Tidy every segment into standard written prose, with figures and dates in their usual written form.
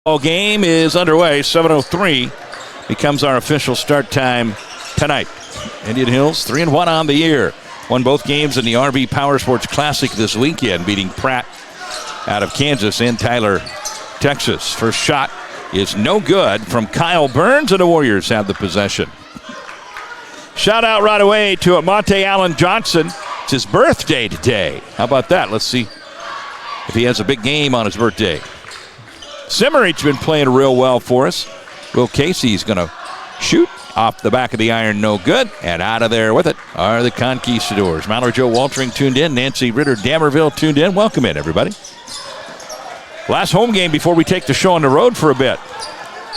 Ball game is underway. 7:03 becomes our official start time tonight. Indian Hills 3-1 on the year. Won both games in the RV Power Sports Classic this weekend, beating Pratt out of Kansas and Tyler, Texas. First shot is no good from Kyle Burns, and the Warriors have the possession. Shout out right away to Amonte Allen Johnson. It's his birthday today. How about that? Let's see if he has a big game on his birthday. Simmerich been playing real well for us. Will Casey's going to shoot off the back of the iron, no good. And out of there with it are the Conquistadors. Mallory Joe Waltering tuned in. Nancy Ritter Damerville tuned in. Welcome in, everybody. Last home game before we take the show on the road for a bit.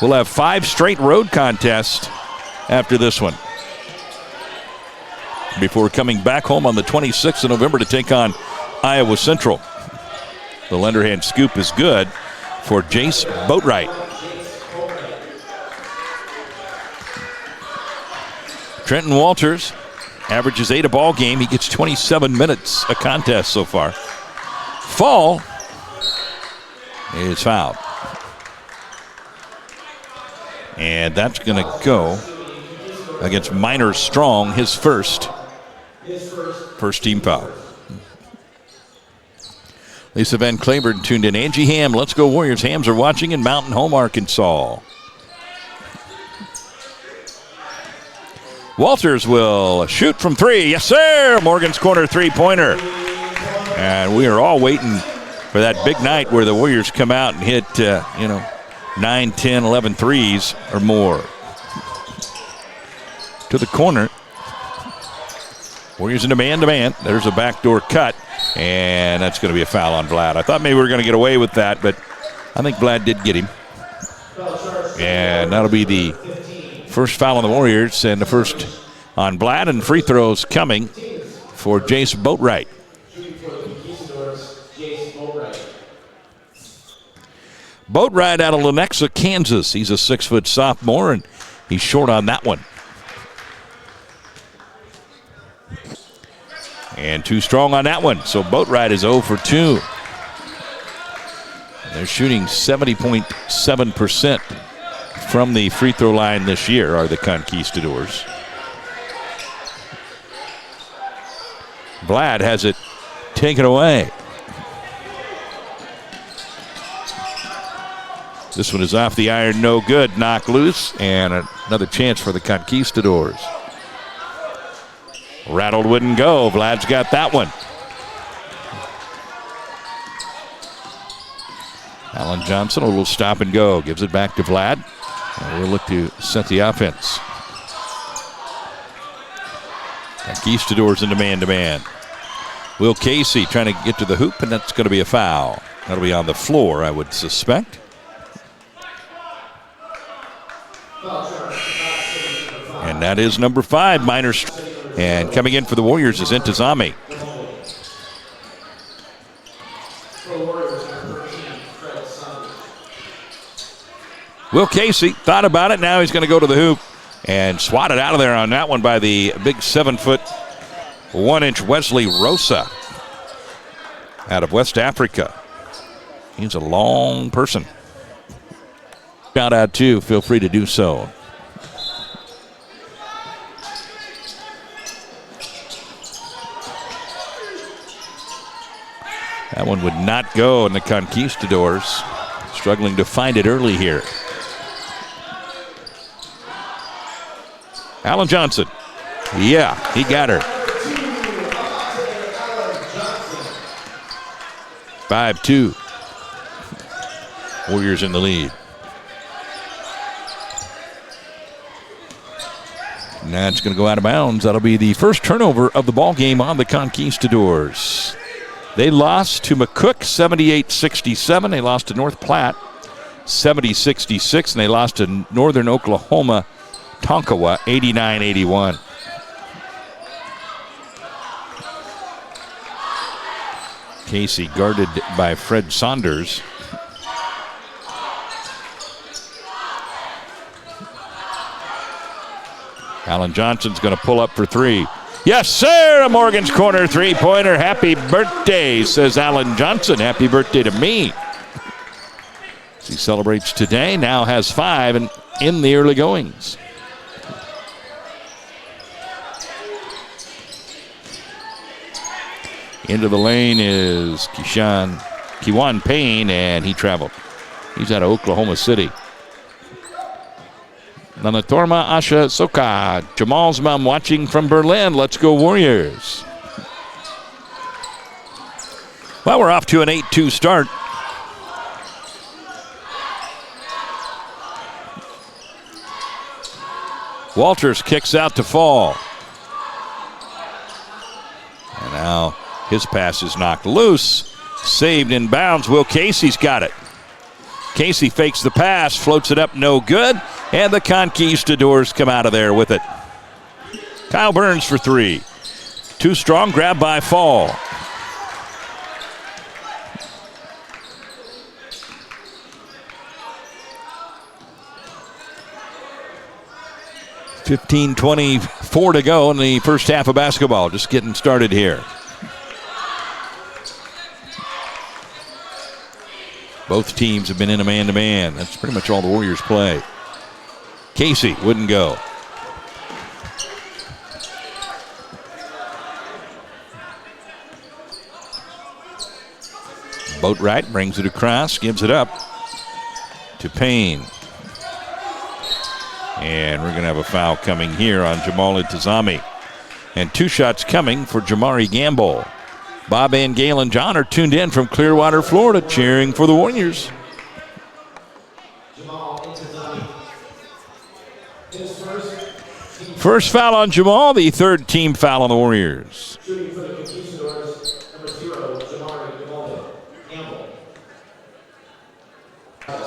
We'll have 5 straight road contests after this one, before coming back home on the 26th of November to take on Iowa Central. The Lenderhand scoop is good for Jace Boatwright. Trenton Walters averages 8 a ball game. He gets 27 minutes a contest so far. Fall is fouled. And that's going to go against Minor Strong, his first team foul. Lisa Van Claiborne tuned in. Angie Ham, let's go Warriors. Hams are watching in Mountain Home, Arkansas. Walters will shoot from 3. Yes, sir. Morgan's corner three-pointer. And we are all waiting for that big night where the Warriors come out and hit, 9, 10, 11 threes or more. To the corner. Warriors in a man-to-man. There's a backdoor cut, and that's going to be a foul on Vlad. I thought maybe we were going to get away with that, but I think Vlad did get him. And that'll be the first foul on the Warriors and the first on Vlad, and free throws coming for Jace Boatwright. Boatwright out of Lenexa, Kansas. He's a 6-foot sophomore, and he's short on that one. And too strong on that one. So Boatwright is 0 for 2. They're shooting 70.7% from the free throw line this year, are the Conquistadors. Vlad has it taken away. This one is off the iron, no good. Knock loose, and another chance for the Conquistadors. Rattled wouldn't go. Vlad's got that one. Alan Johnson, a little stop and go. Gives it back to Vlad. And we'll look to set the offense. Conquistadors into man-to-man. Will Casey trying to get to the hoop, and that's going to be a foul. That'll be on the floor, I would suspect. And that is number 5, Minor. And coming in for the Warriors is Intizami. Will Casey thought about it. Now he's going to go to the hoop and swat it out of there on that one by the big 7-foot, 1-inch Wesley Rosa out of West Africa. He's a long person. Shout out too. Feel free to do so. That one would not go, and the Conquistadors struggling to find it early here. Alan Johnson. Yeah, he got her. 5-2. Warriors in the lead. And that's going to go out of bounds. That'll be the first turnover of the ball game on the Conquistadors. They lost to McCook 78-67. They lost to North Platte 70-66. And they lost to Northern Oklahoma Tonkawa 89-81. Casey guarded by Fred Saunders. Alan Johnson's going to pull up for 3. Yes, sir, a Morgan's Corner three-pointer. Happy birthday, says Alan Johnson. Happy birthday to me. He's celebrates today. Now has 5 in the early goings. Into the lane is Kewan Payne, and he traveled. He's out of Oklahoma City. Nanatorma Asha Soka. Jamal's mom watching from Berlin. Let's go Warriors. Well, we're off to an 8-2 start. Walters kicks out to Fall. And now his pass is knocked loose. Saved in bounds. Will Casey's got it. Casey fakes the pass, floats it up, no good. And the Conquistadors come out of there with it. Kyle Burns for 3. Too strong, grab by Fall. .24 to go in the first half of basketball. Just getting started here. Both teams have been in a man-to-man. That's pretty much all the Warriors play. Casey wouldn't go. Boatwright brings it across, gives it up to Payne. And we're going to have a foul coming here on Jamal Intizami. And 2 shots coming for Jamari Gamble. Bob and Galen John are tuned in from Clearwater, Florida, cheering for the Warriors. First foul on Jamal, the 3rd team foul on the Warriors.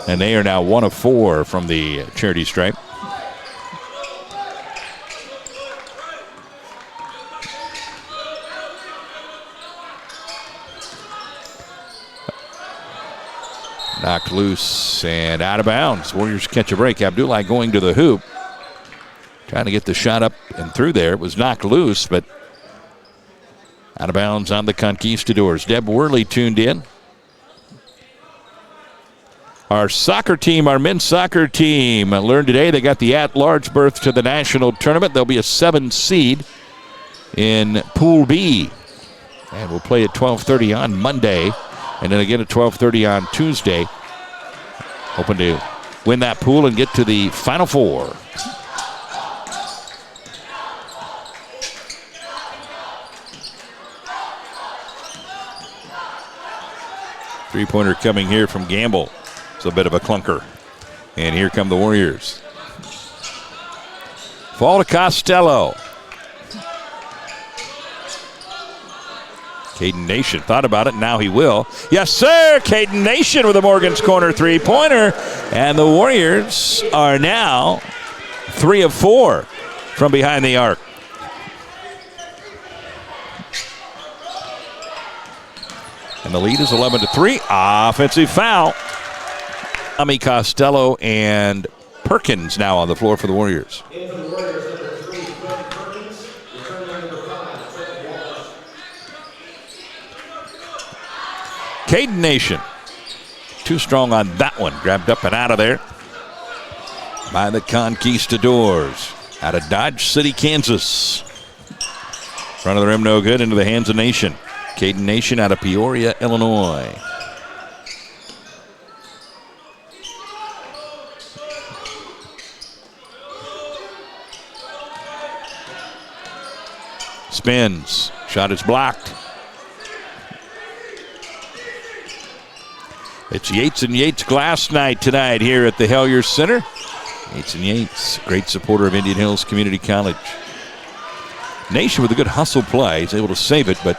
And they are now 1 of 4 from the charity stripe. Knocked loose and out of bounds. Warriors catch a break. Abdullah going to the hoop. Trying to get the shot up and through there. It was knocked loose, but out of bounds on the Conquistadors. Deb Worley tuned in. Our soccer team, our men's soccer team, learned today they got the at-large berth to the national tournament. They'll be a 7 seed in Pool B. And we'll play at 12:30 on Monday. And then again at 12:30 on Tuesday. Hoping to win that pool and get to the Final Four. Three-pointer coming here from Gamble. It's a bit of a clunker. And here come the Warriors. Fall to Costello. Caden Nation thought about it, now he will. Yes, sir! Caden Nation with a Morgan's Corner three-pointer. And the Warriors are now 3 of 4 from behind the arc. And the lead is 11-3. Offensive foul. Ami Costello and Perkins now on the floor for the Warriors. Caden Nation. Too strong on that one. Grabbed up and out of there by the Conquistadors out of Dodge City, Kansas. Front of the rim, no good. Into the hands of Nation. Caden Nation out of Peoria, Illinois. Spins. Shot is blocked. It's Yates and Yates Glass Night tonight here at the Hellyer Center. Yates and Yates, great supporter of Indian Hills Community College. Nation with a good hustle play. He's able to save it, but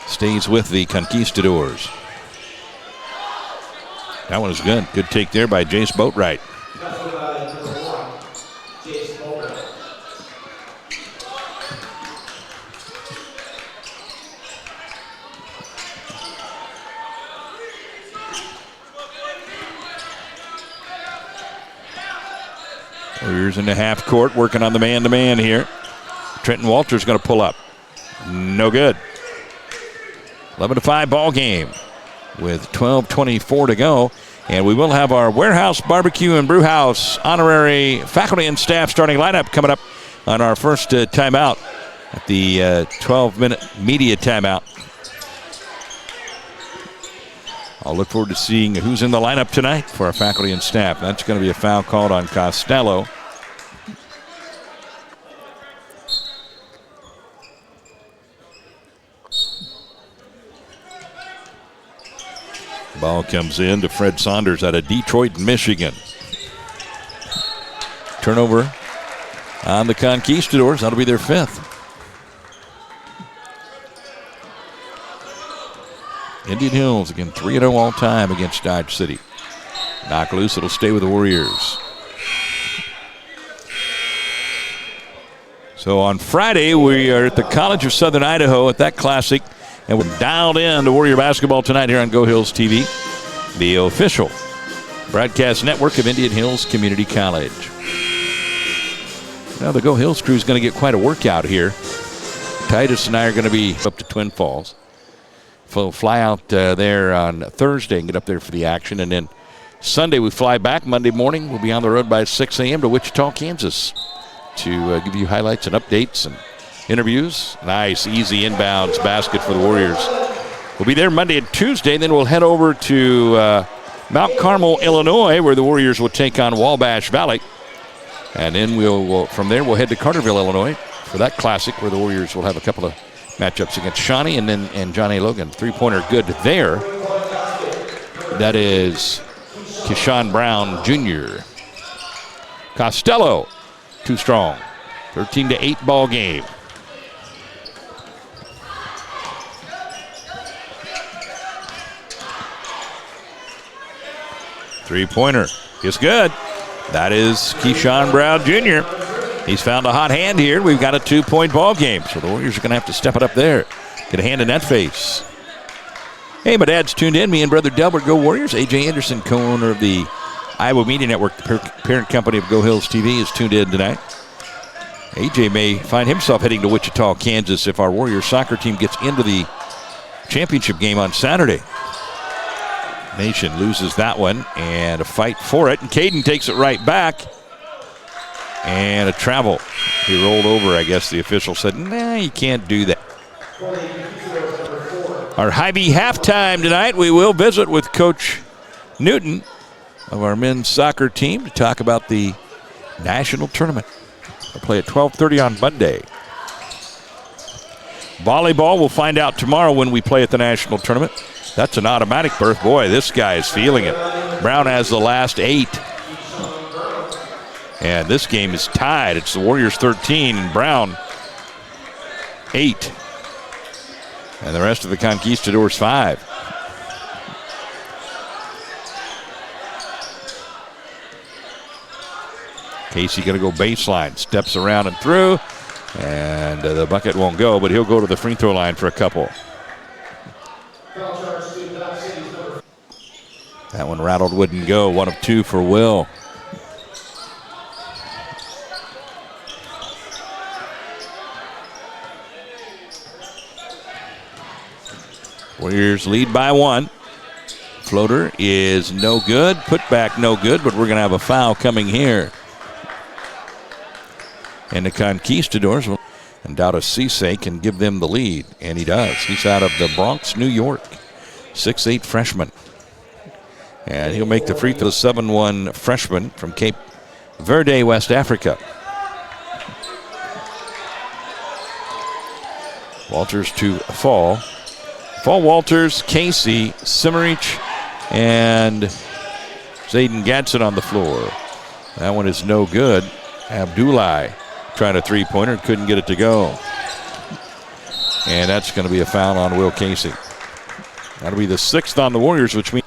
stays with the Conquistadors. That one is good. Good take there by Jace Boatwright. Warriors in the half court working on the man-to-man here. Trenton Walters going to pull up. No good. 11-5 ball game with 12:24 to go. And we will have our Warehouse Barbecue and Brewhouse honorary faculty and staff starting lineup coming up on our first timeout at the 12-minute media timeout. I'll look forward to seeing who's in the lineup tonight for our faculty and staff. That's going to be a foul called on Costello. Ball comes in to Fred Saunders out of Detroit, Michigan. Turnover on the Conquistadors. That'll be their 5th. Indian Hills, again, 3-0 all time against Dodge City. Knock loose, it'll stay with the Warriors. So on Friday, we are at the College of Southern Idaho at that classic. And we're dialed in to Warrior basketball tonight here on Go Hills TV, the official broadcast network of Indian Hills Community College. Now the Go Hills crew is going to get quite a workout here. Titus and I are going to be up to Twin Falls. We'll fly out there on Thursday and get up there for the action. And then Sunday we fly back. Monday morning we'll be on the road by 6 a.m. to Wichita, Kansas to give you highlights and updates and interviews. Nice, easy inbounds basket for the Warriors. We'll be there Monday and Tuesday. Then we'll head over to Mount Carmel, Illinois, where the Warriors will take on Wabash Valley. And then from there we'll head to Carterville, Illinois for that classic where the Warriors will have a couple of matchups against Shawnee and John A. Logan. Three-pointer good there. That is Keyshawn Brown Jr. Costello, too strong. 13-8 ball game. Three-pointer is good. That is Keyshawn Brown Jr. He's found a hot hand here. We've got a 2-point ball game, so the Warriors are going to have to step it up there. Get a hand in that face. Hey, my dad's tuned in. Me and Brother Delbert Go Warriors. A.J. Anderson, co-owner of the Iowa Media Network, the parent company of Go Hills TV, is tuned in tonight. A.J. may find himself heading to Wichita, Kansas if our Warriors soccer team gets into the championship game on Saturday. Nation loses that one, and a fight for it. And Caden takes it right back. And a travel. He rolled over, I guess the official said, nah, you can't do that. Our Hy-Vee halftime tonight, we will visit with Coach Newton of our men's soccer team to talk about the national tournament. They'll play at 12:30 on Monday. Volleyball, we'll find out tomorrow when we play at the national tournament. That's an automatic berth. Boy, this guy is feeling it. Brown has the last 8. And this game is tied. It's the Warriors 13 and Brown 8. And the rest of the Conquistadors 5. Casey going to go baseline. Steps around and through. And the bucket won't go, but he'll go to the free throw line for a couple. That one rattled, wouldn't go. 1 of 2 for Will. Warriors lead by 1. Floater is no good. Putback no good, but we're going to have a foul coming here. And the Conquistadors, and Dauda Cisse can give them the lead, and he does. He's out of the Bronx, New York. 6'8" freshman. And he'll make the free throw. 7'1" freshman from Cape Verde, West Africa. Walters to Fall. Fall, Walters, Casey, Simmerich, and Zayden Gadsden on the floor. That one is no good. Abdullah trying a three-pointer, couldn't get it to go. And that's going to be a foul on Will Casey. That'll be the 6th on the Warriors, which means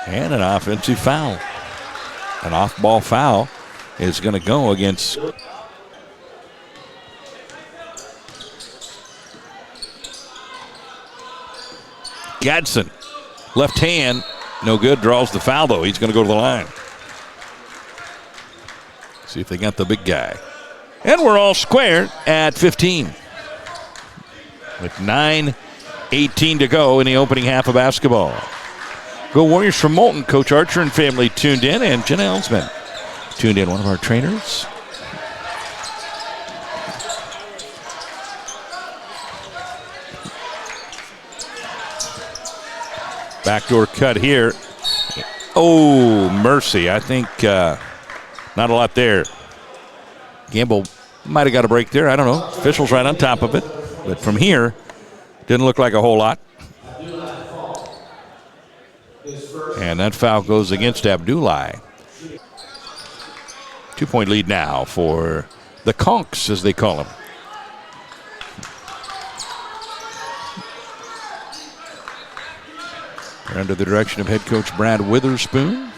and an offensive foul. An off-ball foul is going to go against Gadsden. Left hand, no good, draws the foul though. He's going to go to the line. See if they got the big guy. And we're all square at 15. with 9:18 to go in the opening half of basketball. Go Warriors from Moulton. Coach Archer and family tuned in, and Jenna Elsman tuned in, one of our trainers. Backdoor cut here. Oh, mercy. I think not a lot there. Gamble might have got a break there. I don't know. Officials right on top of it. But from here, didn't look like a whole lot. And that foul goes against Abdullah. 2-point lead now for the Conks, as they call them. They're under the direction of head coach Brad Witherspoon.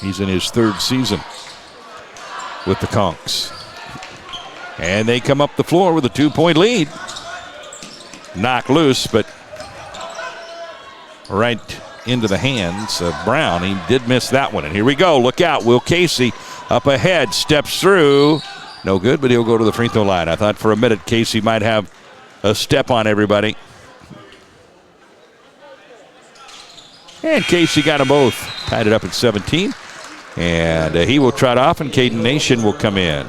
He's in his third season with the Conks. And they come up the floor with a 2-point lead. Knocked loose, but right into the hands of Brown. He did miss that one. And here we go. Look out. Will Casey up ahead. Steps through. No good, but he'll go to the free throw line. I thought for a minute Casey might have a step on everybody. And Casey got them both. Tied it up at 17. And he will trot off, and Caden Nation will come in.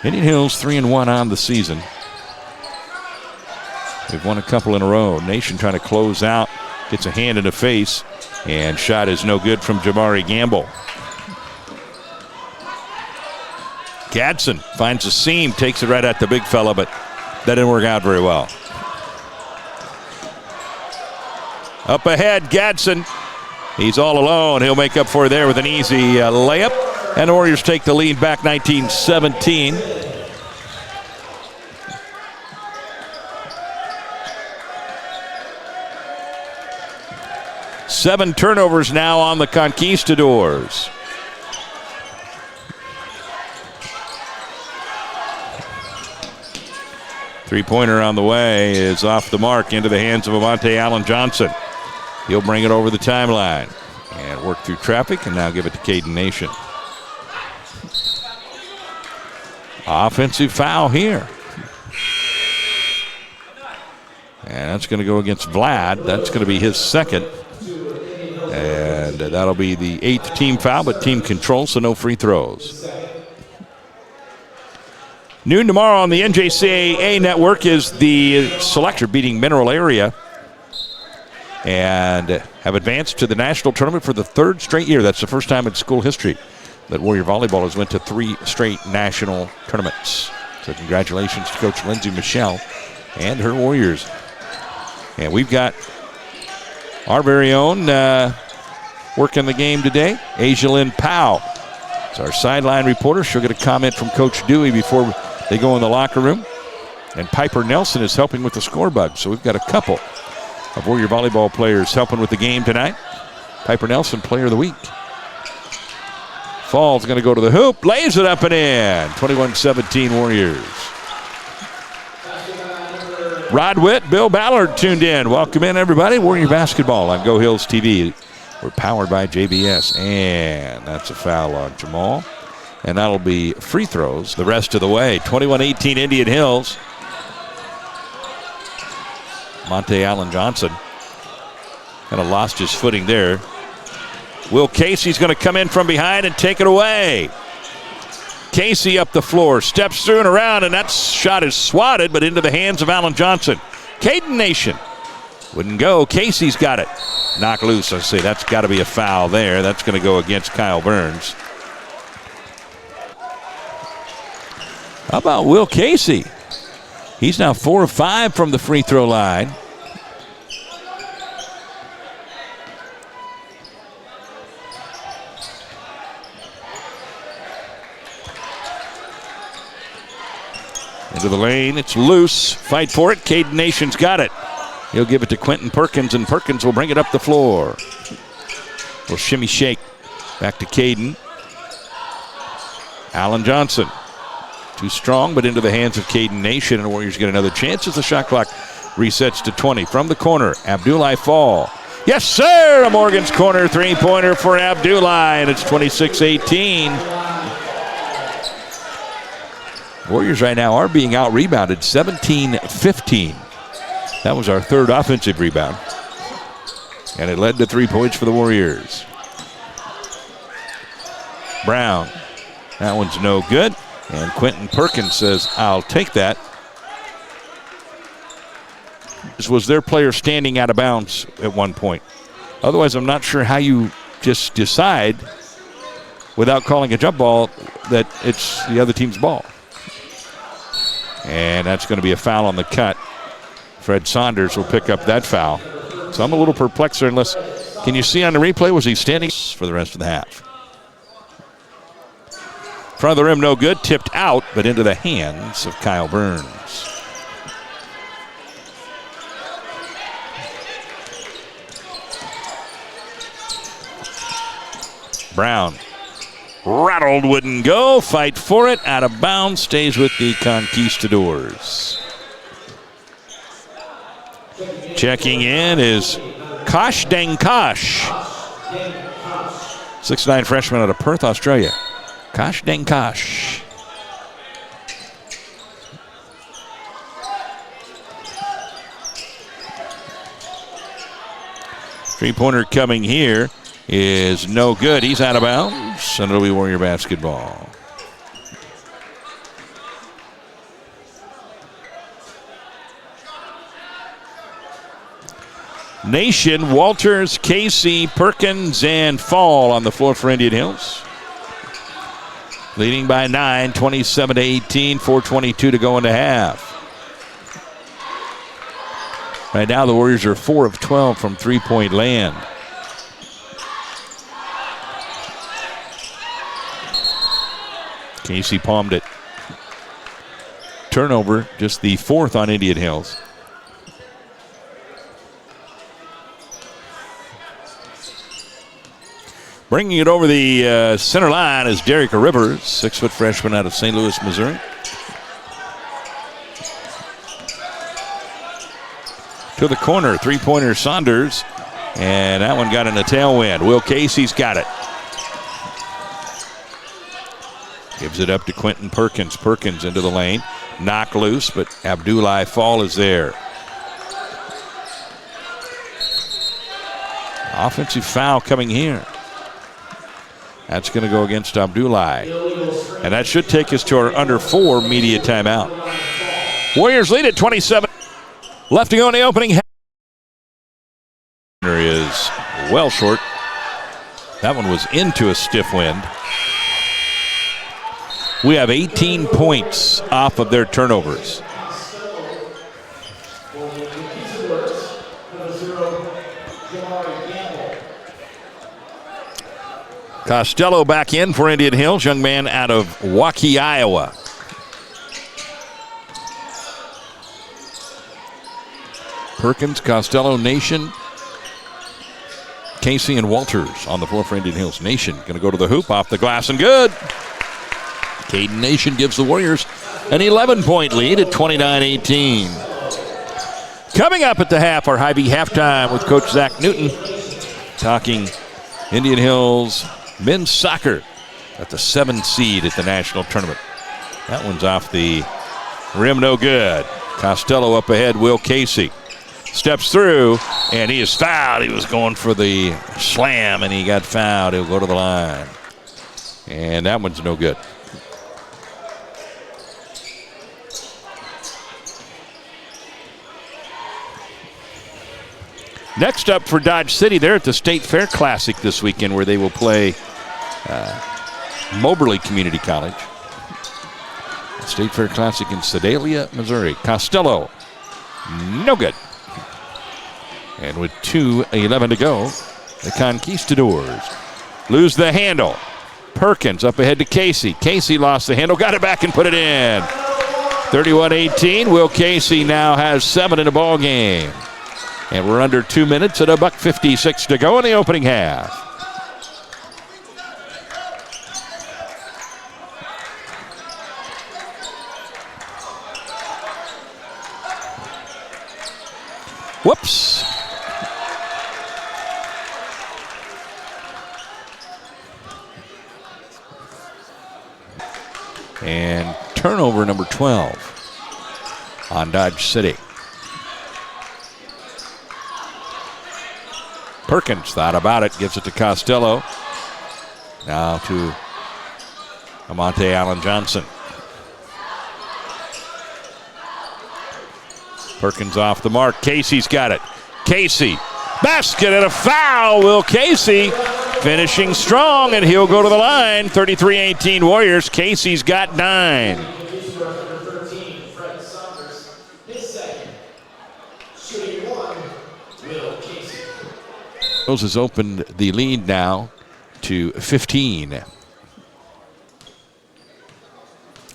Indian Hills 3-1 on the season. They've won a couple in a row. Nation trying to close out. Gets a hand in the face. And shot is no good from Jamari Gamble. Gadsden finds a seam. Takes it right at the big fella, but that didn't work out very well. Up ahead, Gadsden. He's all alone. He'll make up for it there with an easy layup. And the Warriors take the lead back 19-17. Seven turnovers now on the Conquistadors. Three-pointer on the way is off the mark into the hands of Amante Allen Johnson. He'll bring it over the timeline and work through traffic and now give it to Caden Nation. Offensive foul here. And that's going to go against Vlad. That's going to be his second. And that'll be the 8th team foul, but team control, so no free throws. Noon tomorrow on the NJCAA network is the Selector beating Mineral Area and have advanced to the national tournament for the 3rd straight year. That's the first time in school history that Warrior Volleyball has went to 3 straight national tournaments. So congratulations to Coach Lindsay Michelle and her Warriors. And we've got our very own working the game today, Asia Lynn Powell. It's our sideline reporter. She'll get a comment from Coach Dewey before they go in the locker room. And Piper Nelson is helping with the score bug. So we've got a couple of Warrior Volleyball players helping with the game tonight. Piper Nelson, Player of the Week. Fall's going to go to the hoop, lays it up and in. 21-17 Warriors. Rod Witt, Bill Ballard tuned in. Welcome in, everybody. Warrior Basketball on Go Hills TV. We're powered by JBS. And that's a foul on Jamal. And that'll be free throws the rest of the way. 21-18 Indian Hills. Monte Allen Johnson kind of lost his footing there. Will Casey's going to come in from behind and take it away. Casey up the floor, steps through and around, and that shot is swatted, but into the hands of Allen Johnson. Caden Nation wouldn't go. Casey's got it. Knock loose. I say that's got to be a foul there. That's going to go against Kyle Burns. How about Will Casey? He's now 4 of 5 from the free throw line. Into the lane, it's loose. Fight for it. Caden Nation's got it. He'll give it to Quentin Perkins, and Perkins will bring it up the floor. Little shimmy shake. Back to Caden. Allen Johnson. Too strong, but into the hands of Caden Nation, and the Warriors get another chance as the shot clock resets to 20. From the corner, Abdullah Fall. Yes, sir! A Morgan's Corner three-pointer for Abdullah, and it's 26-18. Warriors right now are being out-rebounded 17-15. That was our third offensive rebound. And it led to 3 points for the Warriors. Brown. That one's no good. And Quentin Perkins says, I'll take that. This was their player standing out of bounds at one point. Otherwise, I'm not sure how you just decide without calling a jump ball that it's the other team's ball. And that's going to be a foul on the cut. Fred Saunders will pick up that foul. So I'm a little perplexed there unless, can you see on the replay, was he standing for the rest of the half? Front of the rim, no good. Tipped out, but into the hands of Kyle Burns. Brown. Rattled, wouldn't go. Fight for it. Out of bounds. Stays with the Conquistadors. Checking in is Kosh Dengkosh. 6'9" freshman out of Perth, Australia. Kosh Dengkosh. Three-pointer coming here is no good. He's out of bounds, and it'll be Warrior basketball. Nation, Walters, Casey, Perkins, and Fall on the floor for Indian Hills. Leading by 9, 27-18, 4:22 to go in the half. Right now the Warriors are 4 of 12 from three-point land. Casey palmed it. Turnover, just the 4th on Indian Hills. Bringing it over the center line is Derek Rivers, 6-foot freshman out of St. Louis, Missouri. To the corner, three-pointer Saunders, and that one got in a tailwind. Will Casey's got it. Gives it up to Quentin Perkins. Perkins into the lane. Knocked loose, but Abdullah Fall is there. Offensive foul coming here. That's going to go against Abdullah. And that should take us to our under 4 media timeout. Warriors lead at 27. Left to go in the opening half. Is well short. That one was into a stiff wind. We have 18 points off of their turnovers. Costello back in for Indian Hills, young man out of Waukee, Iowa. Perkins, Costello, Nation, Casey, and Walters on the floor for Indian Hills. Nation going to go to the hoop, off the glass, and good. Caden Nation gives the Warriors an 11-point lead at 29-18. Coming up at the half, our Hy-Vee halftime with Coach Zach Newton talking Indian Hills men's soccer at the 7th seed at the national tournament. That one's off the rim, no good. Costello up ahead, Will Casey. Steps through, and he is fouled. He was going for the slam, and he got fouled. He'll go to the line. And that one's no good. Next up for Dodge City, they're at the State Fair Classic this weekend where they will play Moberly Community College. State Fair Classic in Sedalia, Missouri. Costello, no good. And with 2:11 to go, the Conquistadors lose the handle. Perkins up ahead to Casey. Casey lost the handle, got it back and put it in. 31-18. Will Casey now has 7 in the ball game. And we're under 2 minutes at $1:56 to go in the opening half. Whoops. And turnover number 12 on Dodge City. Perkins thought about it, gives it to Costello. Now to Amonte Allen Johnson. Perkins off the mark. Casey's got it. Casey, basket and a foul. Will Casey finishing strong, and he'll go to the line. 33-18 Warriors. Casey's got 9. Those has opened the lead now to 15.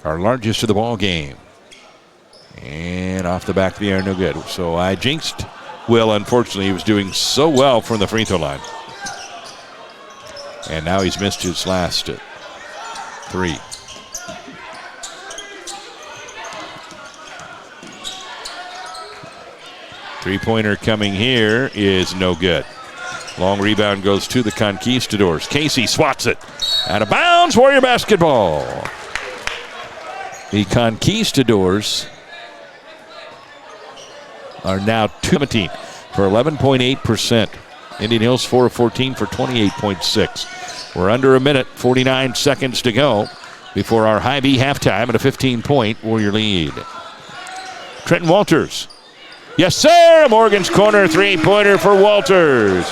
Our largest of the ball game. And off the back of the air, no good. So I jinxed Will. Unfortunately, he was doing so well from the free throw line. And now he's missed his last 3. Three-pointer coming here is no good. Long rebound goes to the Conquistadors. Casey swats it. Out of bounds, Warrior basketball. The Conquistadors are now 2-17 for 11.8%. Indian Hills 4 of 14 for 28.6. We're under a minute, 49 seconds to go before our high B halftime and a 15-point Warrior lead. Trenton Walters. Yes, sir. Morgan's corner three-pointer for Walters.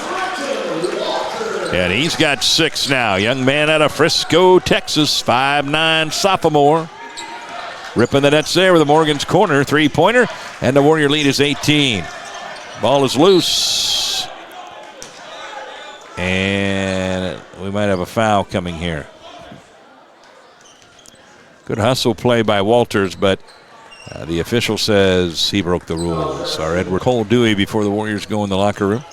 And he's got 6 now. Young man out of Frisco, Texas, 5'9" sophomore. Ripping the nets there with a Morgan's corner three-pointer, and the Warrior lead is 18. Ball is loose. And we might have a foul coming here. Good hustle play by Walters, but the official says he broke the rules. Our Edward Cole Dewey before the Warriors go in the locker room.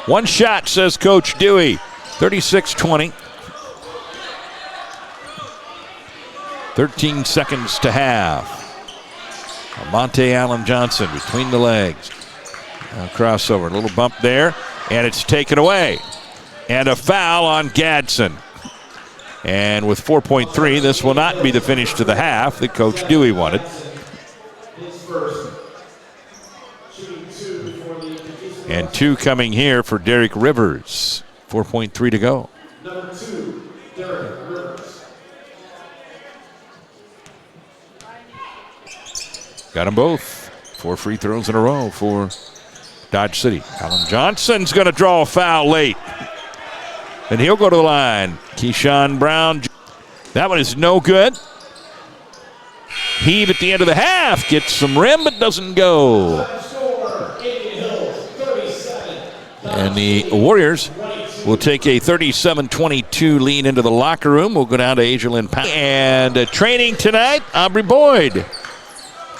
One shot, says Coach Dewey. 36-20. 13 seconds to half. Amonte Allen Johnson between the legs. Crossover, a little bump there, and it's taken away. And a foul on Gadsden. And with 4.3, this will not be the finish to the half that Coach Dewey wanted. And 2 coming here for Derek Rivers. 4.3 to go. Number 2, Derek Rivers. Got them both. 4 free throws in a row for Dodge City. Allen Johnson's going to draw a foul late. And he'll go to the line. Keyshawn Brown. That one is no good. Heave at the end of the half. Gets some rim, but doesn't go. And the Warriors will take a 37-22 lead into the locker room. We'll go down to Asia Lynn Powell. And training tonight, Aubrey Boyd.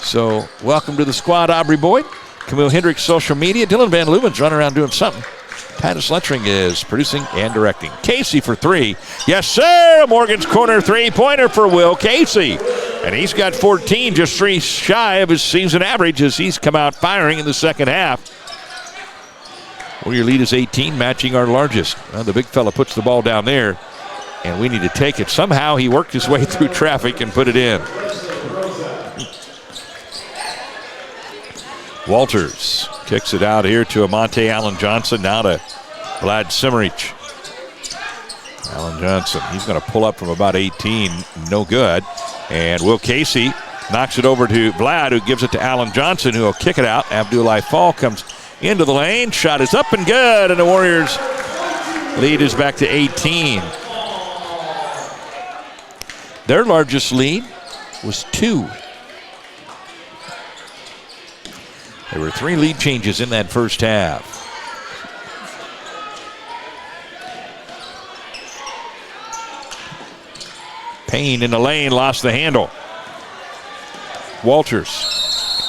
So welcome to the squad, Aubrey Boyd. Camille Hendricks, social media. Dylan Van Leeuwen's running around doing something. Titus Lettering is producing and directing. Casey for 3. Yes, sir. Morgan's corner three-pointer for Will Casey. And he's got 14, just 3 shy of his season average as he's come out firing in the second half. Warrior lead is 18, matching our largest. Well, the big fella puts the ball down there, and we need to take it. Somehow he worked his way through traffic and put it in. Walters kicks it out here to Amonte Allen Johnson, now to Vlad Simerich. Allen Johnson, he's going to pull up from about 18, no good. And Will Casey knocks it over to Vlad, who gives it to Allen Johnson, who will kick it out. Abdullah Fall comes into the lane. Shot is up and good, and the Warriors' lead is back to 18. Their largest lead was 2. There were 3 lead changes in that first half. Payne in the lane, lost the handle. Walters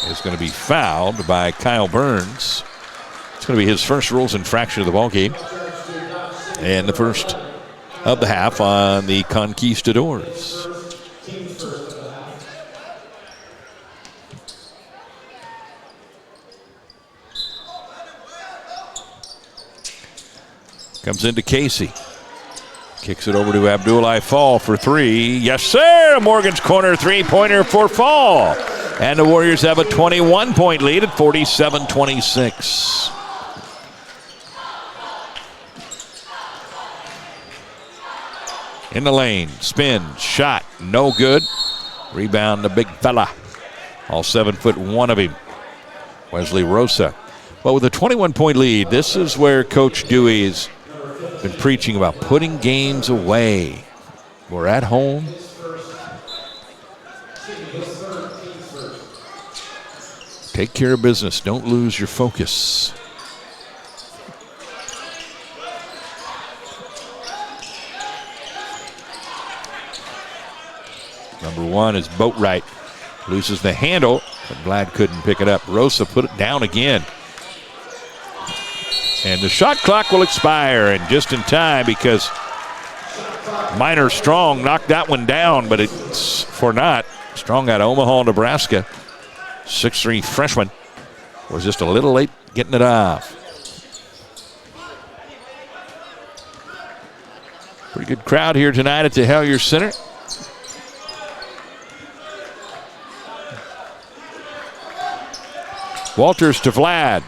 is going to be fouled by Kyle Burns. It's going to be his first rules infraction of the ball game, and the first of the half on the Conquistadors. Comes into Casey. Kicks it over to Abdullah Fall for three. Yes, sir. Morgan's corner three-pointer for Fall. And the Warriors have a 21-point lead at 47-26. In the lane, spin, shot, no good. Rebound, the big fella. All 7'1" of him. Wesley Rosa. Well, with a 21-point lead, this is where Coach Dewey's been preaching about putting games away. We're at home. Take care of business. Don't lose your focus. Number one is Boatwright. Loses the handle, but Vlad couldn't pick it up. Rosa put it down again. And the shot clock will expire, and just in time because Minor Strong knocked that one down, but it's for naught. Strong out of Omaha, Nebraska. 6'3" freshman. Was just a little late getting it off. Pretty good crowd here tonight at the Hellier Center. Walters to Vlad.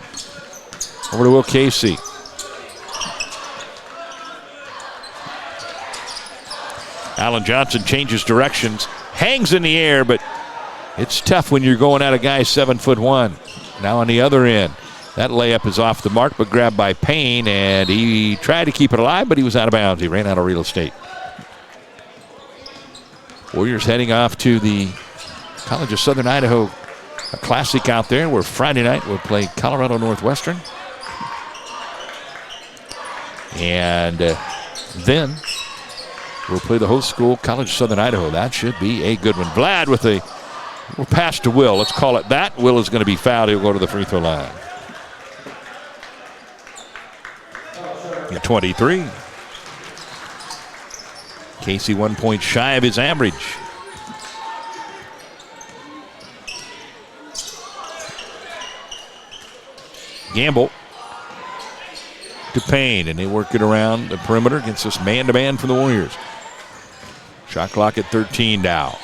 Over to Will Casey. Alan Johnson changes directions. Hangs in the air, but it's tough when you're going at a guy 7'1". Now on the other end. That layup is off the mark, but grabbed by Payne, and he tried to keep it alive, but he was out of bounds. He ran out of real estate. Warriors heading off to the College of Southern Idaho Classic out there, where Friday night we'll play Colorado Northwestern. And then we'll play the host school, College of Southern Idaho. That should be a good one. Vlad with a pass to Will. Let's call it that. Will is going to be fouled. He'll go to the free throw line. 23. Casey 1 point shy of his average. Gamble to Payne, and they work it around the perimeter against this man-to-man for the Warriors. Shot clock at 13 now.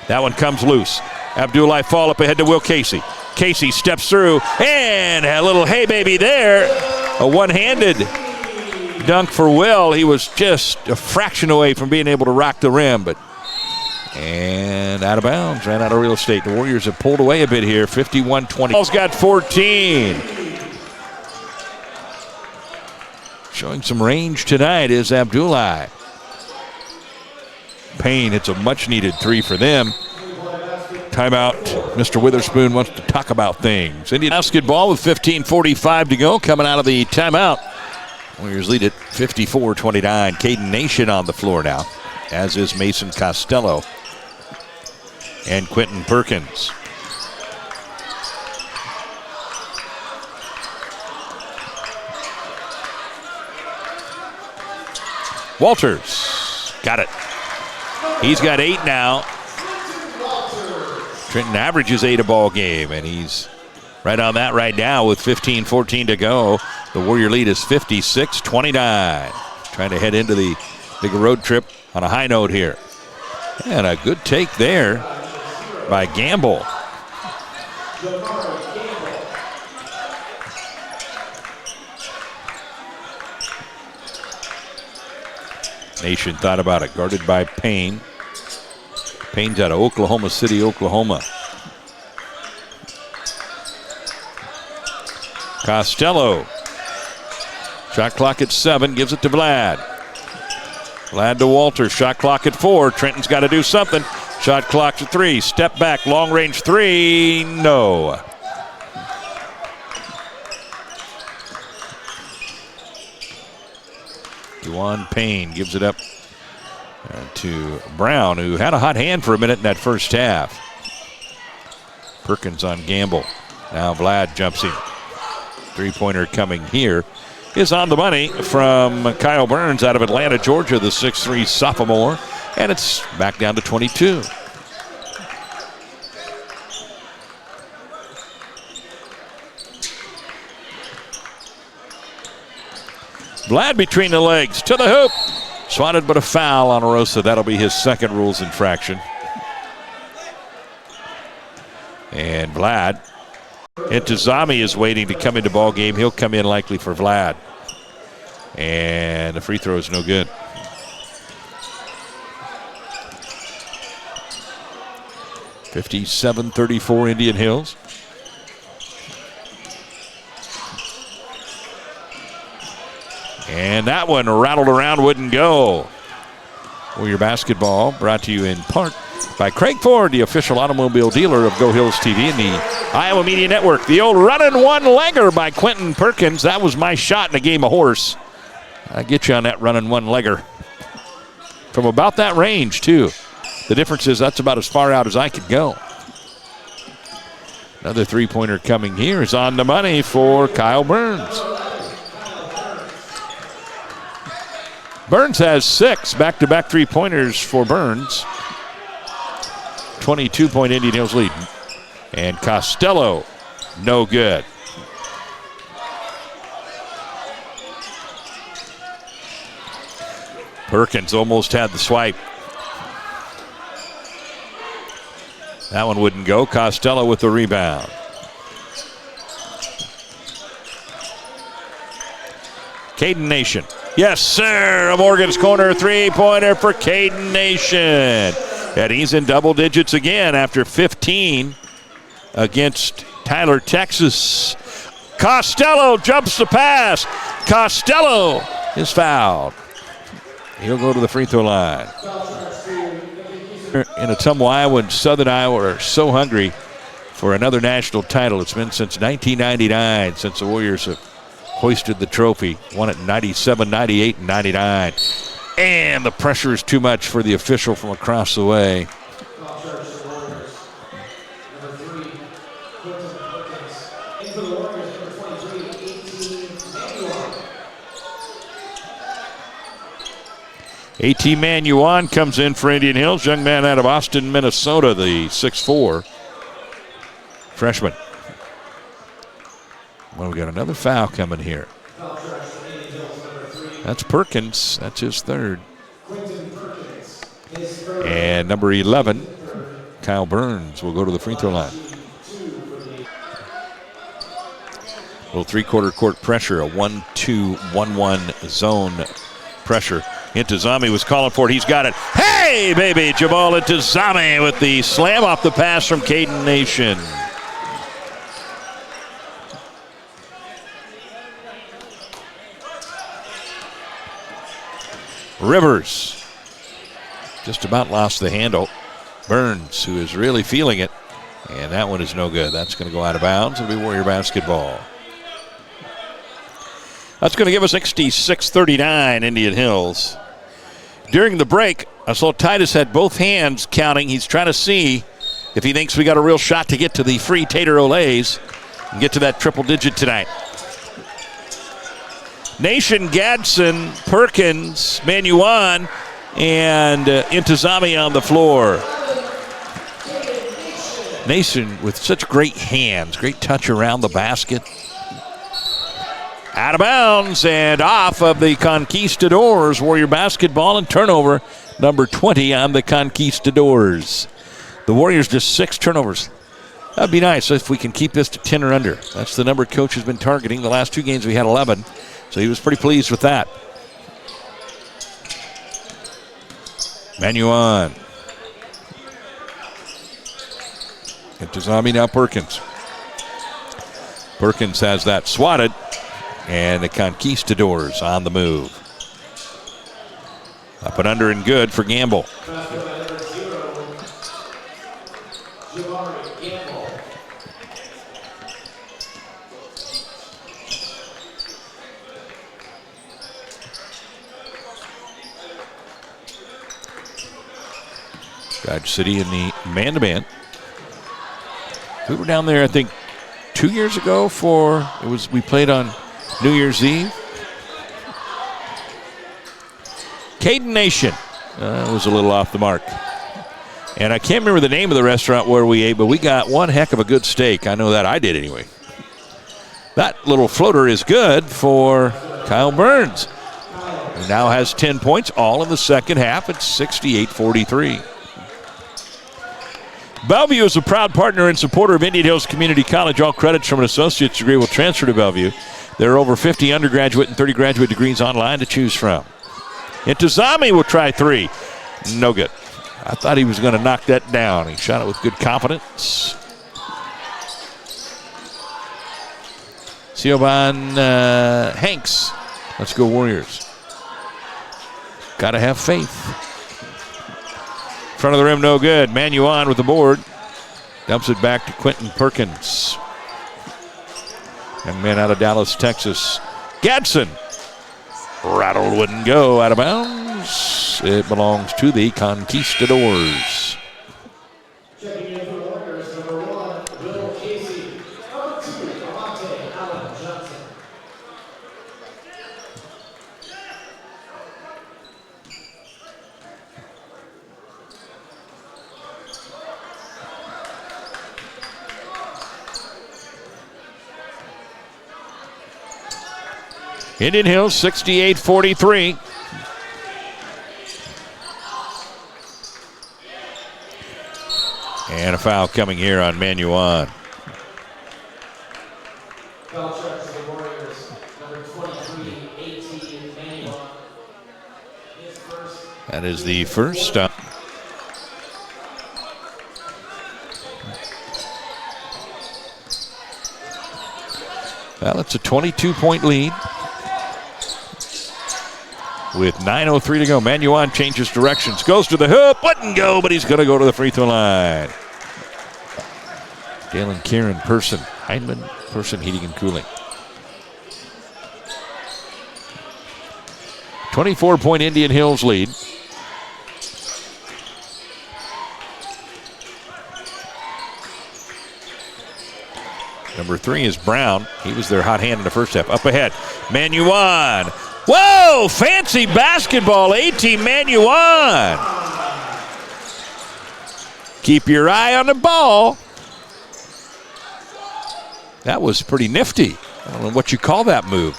That one comes loose. Abdullah Fall up ahead to Will Casey. Casey steps through, and a little hey baby there. A one-handed dunk for Will. He was just a fraction away from being able to rock the rim, and out of bounds, ran out of real estate. The Warriors have pulled away a bit here, 51-20. Ball's got 14. Showing some range tonight is Abdullah. Payne hits a much-needed three for them. Timeout. Mr. Witherspoon wants to talk about things. Indian basketball with 15:45 to go, coming out of the timeout. Warriors lead it 54-29. Caden Nation on the floor now, as is Mason Costello and Quentin Perkins. Walters got it. He's got 8 now. Trenton averages 8 a ball game, and he's right on that right now with 15:14 to go. The Warrior lead is 56-29. Trying to head into the big road trip on a high note here. And a good take there by Gamble. Nation thought about it, guarded by Payne. Payne's out of Oklahoma City, Oklahoma. Costello. Shot clock at 7, gives it to Vlad. Vlad to Walters, shot clock at 4. Trenton's got to do something. Shot clock at 3, step back, long range 3, no. Juwan Payne gives it up to Brown, who had a hot hand for a minute in that first half. Perkins on Gamble. Now Vlad jumps in. Three-pointer coming here is on the money from Kyle Burns out of Atlanta, Georgia, the 6'3" sophomore. And it's back down to 22. Vlad between the legs to the hoop. Swatted, but a foul on Arosa. That'll be his second rules infraction. And Vlad. Intizami is waiting to come into ball game. He'll come in likely for Vlad. And the free throw is no good. (57-34) Indian Hills. And that one rattled around, wouldn't go. Warrior basketball brought to you in part by Craig Ford, the official automobile dealer of Go Hills TV and the Iowa Media Network. The old running one-legger by Quentin Perkins. That was my shot in a game of horse. I get you on that running one-legger. From about that range, too. The difference is that's about as far out as I could go. Another three-pointer coming here is on the money for Kyle Burns. Burns has 6 back-to-back three-pointers for Burns. 22-point Indian Hills lead. And Costello, no good. Perkins almost had the swipe. That one wouldn't go. Costello with the rebound. Caden Nation. Yes, sir. A Morgan's Corner three-pointer for Caden Nation. And he's in double digits again after 15 against Tyler, Texas. Costello jumps the pass. Costello is fouled. He'll go to the free throw line. In Ottumwa, Iowa and Southern Iowa are so hungry for another national title. It's been since 1999 since the Warriors have hoisted the trophy. Won it in 97, 98, and 99. And the pressure is too much for the official from across the way. Number 3, Quentin Perkins. In for the Warriors, number 23, 18 Manuan comes in for Indian Hills. Young man out of Austin, Minnesota, the 6'4" freshman. Well, we got another foul coming here. That's Perkins. That's his third. And number 11, Kyle Burns, will go to the free throw line. A little three-quarter court pressure, a 1-2-1-1 zone pressure. Intizami was calling for it. He's got it. Hey, baby! Jamal Intizami with the slam off the pass from Caden Nation. Rivers just about lost the handle. Burns, who is really feeling it, and that one is no good. That's going to go out of bounds. It'll be Warrior basketball. That's going to give us 66-39 Indian Hills. During the break, I saw Titus had both hands counting. He's trying to see if he thinks we got a real shot to get to the free Tater Olays and get to that triple digit tonight. Nation, Gadsden, Perkins, Manuan, and Intizami on the floor. Nation with such great hands, great touch around the basket. Out of bounds and off of the Conquistadors. Warrior basketball and turnover, number 20 on the Conquistadors. The Warriors just 6 turnovers. That'd be nice if we can keep this to 10 or under. That's the number coach has been targeting. The last 2 games we had 11. So he was pretty pleased with that. Manuan. Intizami, now Perkins. Perkins has that swatted. And the Conquistadors on the move. Up and under and good for Gamble. Dodge City in the man-to-man. We were down there, I think, 2 years ago we played on New Year's Eve. Caden Nation was a little off the mark. And I can't remember the name of the restaurant where we ate, but we got one heck of a good steak. I know that. I did anyway. That little floater is good for Kyle Burns. He now has 10 points, all in the second half. It's 68-43. Bellevue is a proud partner and supporter of Indian Hills Community College. All credits from an associate's degree will transfer to Bellevue. There are over 50 undergraduate and 30 graduate degrees online to choose from. Intozami will try three. No good. I thought he was going to knock that down. He shot it with good confidence. Siobhan Hanks. Let's go Warriors. Got to have faith. Front of the rim, no good. Manuan with the board. Dumps it back to Quentin Perkins. Young man out of Dallas, Texas. Gadsden. Rattled, wouldn't go, out of bounds. It belongs to the Conquistadors. Checking in for the Warriors, number 1, Will Casey. Number 2, Amante Allen Johnson. Indian Hills 68-43. And a foul coming here on Manuan. Foul charge to the Warriors, number 23, 18, Manuan. His first. That is the first. Well, it's a 22-point lead. With 9:03 to go, Manuan changes directions, goes to the hoop, wouldn't go, but he's going to go to the free throw line. Dalen Kieran, Person, Heineman, Person, Heating and Cooling. 24-point Indian Hills lead. Number 3 is Brown. He was their hot hand in the first half. Up ahead, Manuan. Whoa, fancy basketball, 18 Manuan. Keep your eye on the ball. That was pretty nifty. I don't know what you call that move.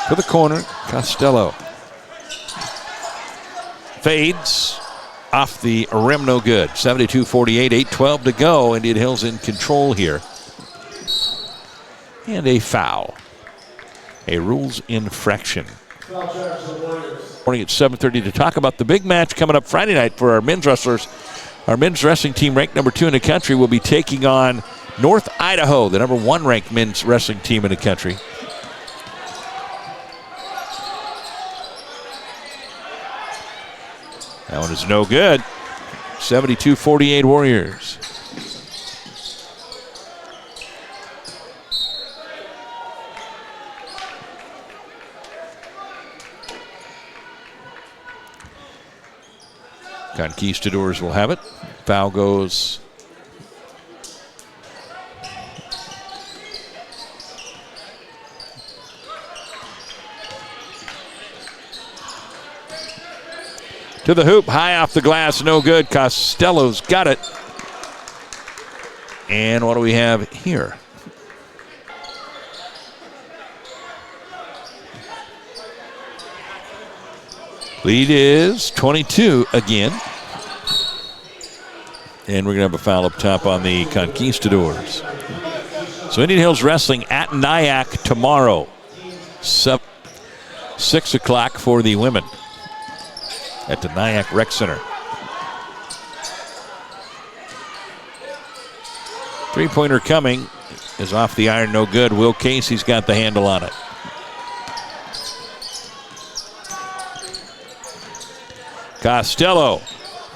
To the corner, Costello. Fades. Off the rim, no good. 72-48, 8:12 to go. Indian Hills in control here. And a foul. A rules infraction. Foul charge to the Warriors. Morning at 7:30 to talk about the big match coming up Friday night for our men's wrestlers. Our men's wrestling team, ranked number 2 in the country, will be taking on North Idaho, the number 1 ranked men's wrestling team in the country. That one is no good. 72-48 Warriors. Conquistadors will have it. Foul goes to the hoop, high off the glass, no good. Costello's got it. And what do we have here? Lead is 22 again. And we're going to have a foul up top on the Conquistadors. So Indian Hills Wrestling at Nyack tomorrow. 6 o'clock for the women at the Nyack Rec Center. Three-pointer coming is off the iron, no good. Will Casey's got the handle on it. Costello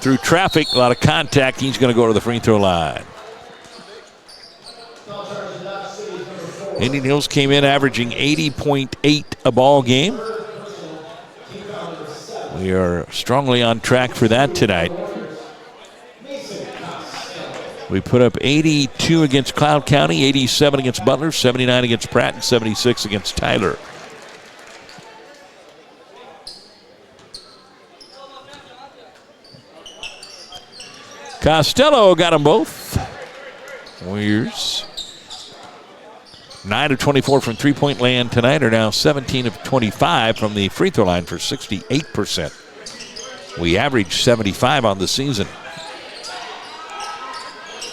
through traffic, a lot of contact. He's going to go to the free throw line. Indian Hills came in averaging 80.8 a ball game. We are strongly on track for that tonight. We put up 82 against Cloud County, 87 against Butler, 79 against Pratt, and 76 against Tyler. Costello got them both. Warriors 9 of 24 from three-point land tonight, are now 17 of 25 from the free throw line for 68%. We averaged 75 on the season.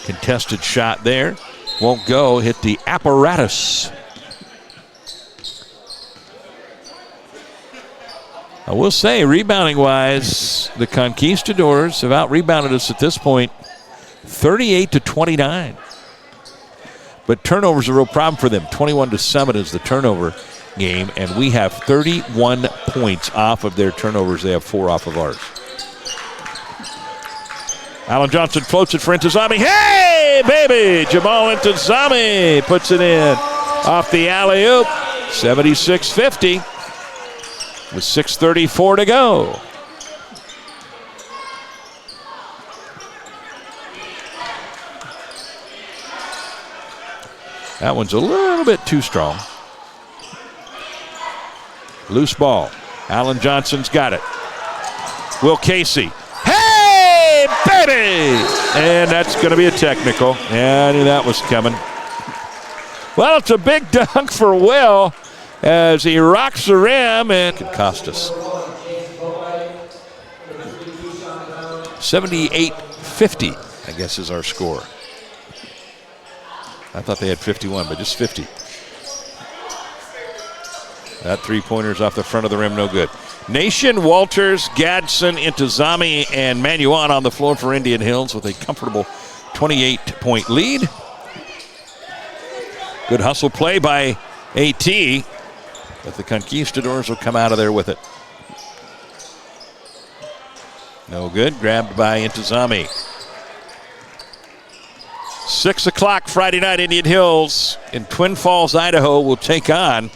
Contested shot there. Won't go. Hit the apparatus. I will say, rebounding-wise, the Conquistadors have out-rebounded us at this point 38 to 29. But turnovers are a real problem for them. 21-7 is the turnover game, and we have 31 points off of their turnovers. They have 4 off of ours. Alan Johnson floats it for Intozami. Hey, baby! Jamal Intozami puts it in off the alley-oop. 76-50 with 6:34 to go. That one's a little bit too strong. Loose ball. Alan Johnson's got it. Will Casey. Hey, baby! And that's going to be a technical. Yeah, I knew that was coming. Well, it's a big dunk for Will as he rocks the rim and could cost us. 78-50, I guess, is our score. I thought they had 51, but just 50. That three-pointer's off the front of the rim, no good. Nation, Walters, Gadsden, Intozami, and Manuan on the floor for Indian Hills with a comfortable 28-point lead. Good hustle play by AT, but the Conquistadors will come out of there with it. No good, grabbed by Intozami. 6 o'clock Friday night, Indian Hills in Twin Falls, Idaho will take on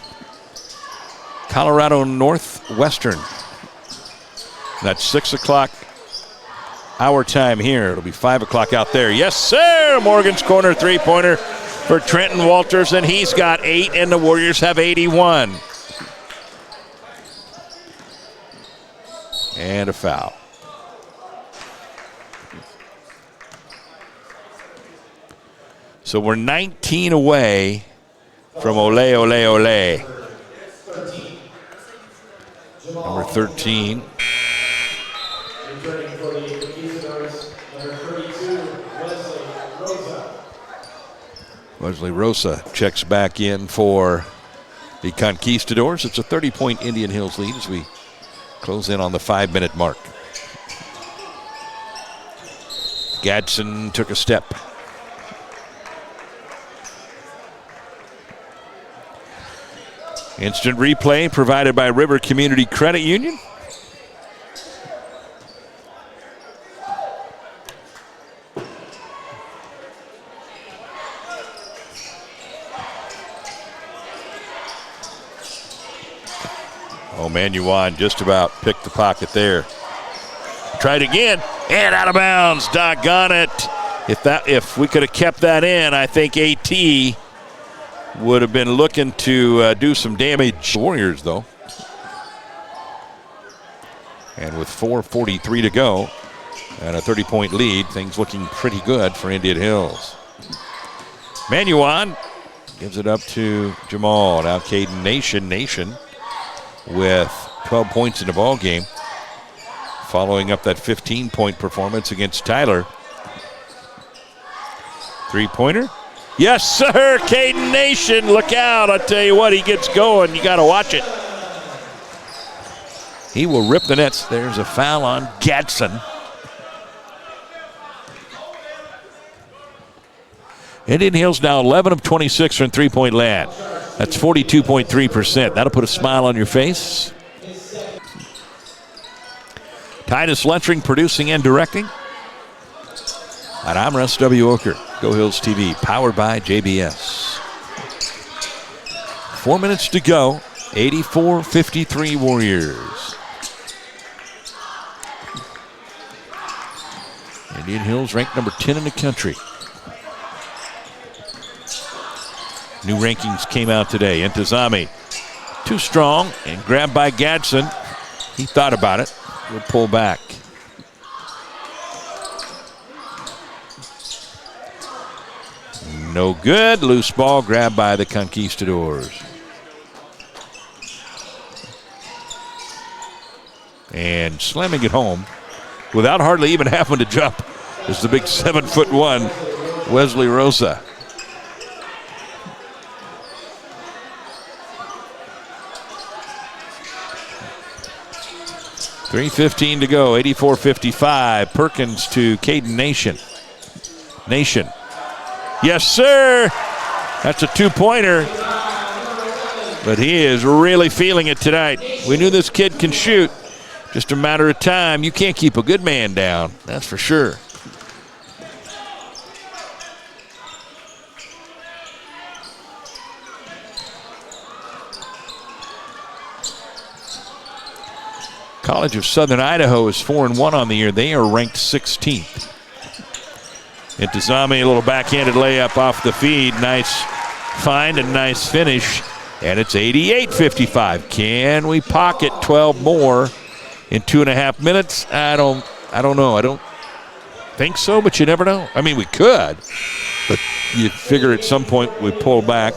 Colorado Northwestern. That's 6 o'clock our time here. It'll be 5 o'clock out there. Yes, sir! Morgan's corner three-pointer for Trenton Walters, and he's got 8, and the Warriors have 81. And a foul. So we're 19 away from Ole, Ole, Ole. Number 13. Wesley Rosa checks back in for the Conquistadors. It's a 30-point Indian Hills lead as we close in on the 5-minute mark. Gadsden took a step. Instant replay provided by River Community Credit Union. Oh, Manuan just about picked the pocket there. Tried again and out of bounds. Doggone it. If we could have kept that in, I think AT would have been looking to do some damage. Warriors, though. And with 4:43 to go and a 30-point lead, things looking pretty good for Indian Hills. Manuan gives it up to Jamal. Now Caden Nation with 12 points in the ball game, following up that 15-point performance against Tyler. Three-pointer. Yes, sir, Caden Nation. Look out. I tell you what, he gets going. You got to watch it. He will rip the nets. There's a foul on Gadsden. Indian Hills now 11 of 26 from three-point land. That's 42.3%. That'll put a smile on your face. Titus Lutring producing and directing. And I'm Russ W. Oker. Go Hills TV, powered by JBS. 4 minutes to go. 84-53 Warriors. Indian Hills ranked number 10 in the country. New rankings came out today. Intozami, too strong and grabbed by Gadsden. He thought about it. We'll pull back. No good. Loose ball grabbed by the Conquistadors. And slamming it home without hardly even having to jump is the big 7'1" Wesley Rosa. .3:15 to go, 84-55. Perkins to Caden Nation. Nation. Yes, sir. That's a two-pointer. But he is really feeling it tonight. We knew this kid can shoot. Just a matter of time. You can't keep a good man down, that's for sure. College of Southern Idaho is 4-1 on the year. They are ranked 16th. Intizami, a little backhanded layup off the feed. Nice find and nice finish. And it's 88-55. Can we pocket 12 more in 2.5 minutes? I don't know. I don't think so, but you never know. I mean, we could, but you figure at some point we pull back.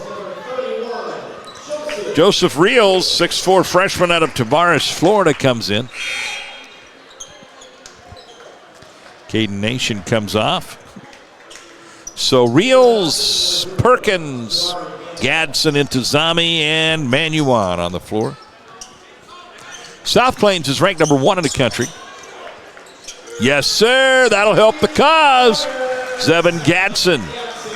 Joseph Reels, 6'4" freshman out of Tavares, Florida, comes in. Caden Nation comes off. So Reels, Perkins, Gadsden, Intizami, and Manuan on the floor. South Plains is ranked number 1 in the country. Yes, sir. That'll help the cause. Zevin Gadsden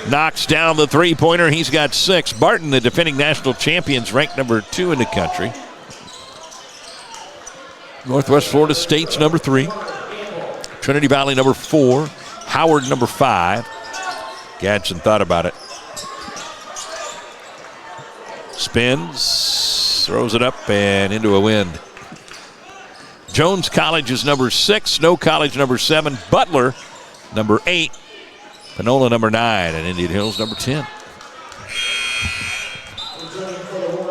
knocks down the three-pointer. He's got 6. Barton, the defending national champions, ranked number 2 in the country. Northwest Florida State's number 3. Trinity Valley number 4. Howard number 5. Gadsden thought about it. Spins, throws it up and into a wind. Jones College is number 6. Snow College number 7. Butler number 8. Panola number 9. And Indian Hills number 10.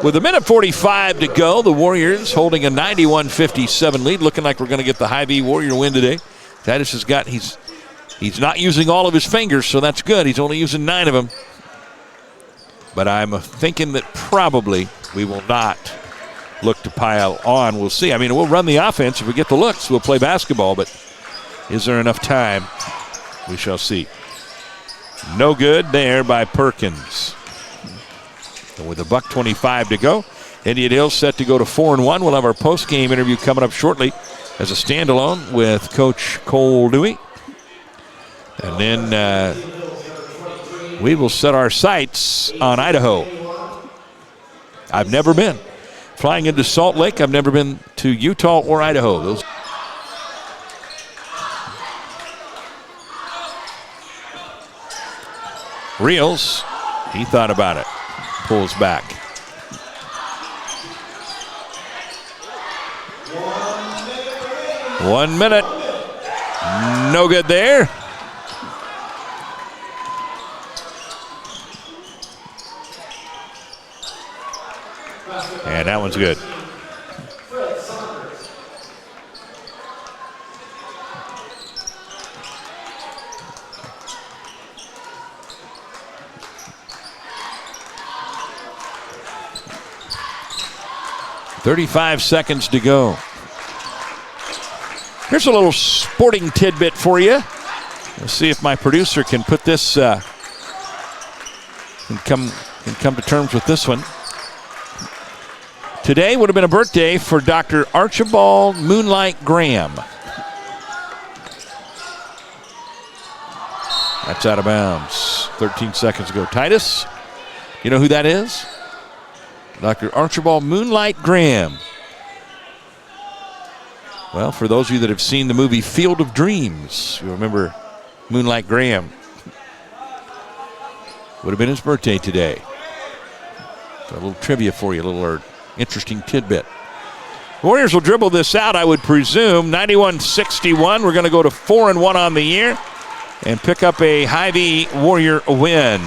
With 1:45 to go, the Warriors holding a 91-57 lead. Looking like we're going to get the Hy-Vee Warrior win today. Titus has got, he's not using all of his fingers, so that's good. He's only using 9 of them. But I'm thinking that probably we will not look to pile on. We'll see. I mean, we'll run the offense. If we get the looks, we'll play basketball. But is there enough time? We shall see. No good there by Perkins. And with $1:25 to go, Indian Hills set to go to 4-1. We'll have our post-game interview coming up shortly as a standalone with Coach Cole Dewey. And then we will set our sights on Idaho. I've never been. Flying into Salt Lake, I've never been to Utah or Idaho. Those. Reels, he thought about it. Pulls back. One minute. No good there. And that one's good. .35 seconds to go. Here's a little sporting tidbit for you. Let's see if my producer can put this, can come to terms with this one. Today would have been a birthday for Dr. Archibald Moonlight Graham. That's out of bounds. 13 seconds ago. Titus, you know who that is? Dr. Archibald Moonlight Graham. Well, for those of you that have seen the movie Field of Dreams, you remember Moonlight Graham. Would have been his birthday today. So a little trivia for you, a little interesting tidbit. The Warriors will dribble this out, I would presume. 91-61. We're going to go to 4-1 on the year and pick up a Hy-Vee Warrior win.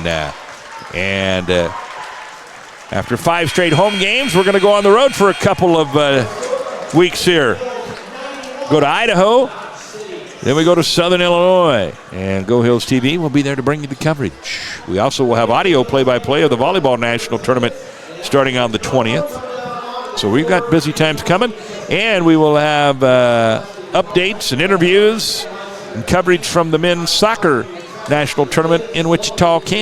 And after 5 straight home games, we're going to go on the road for a couple of weeks here. Go to Idaho, Then we go to Southern Illinois, and Go Hills TV will be there to bring you the coverage. We also will have audio play-by-play of the Volleyball National Tournament starting on the 20th. So we've got busy times coming, and we will have updates and interviews and coverage from the men's soccer national tournament in Wichita, Kansas.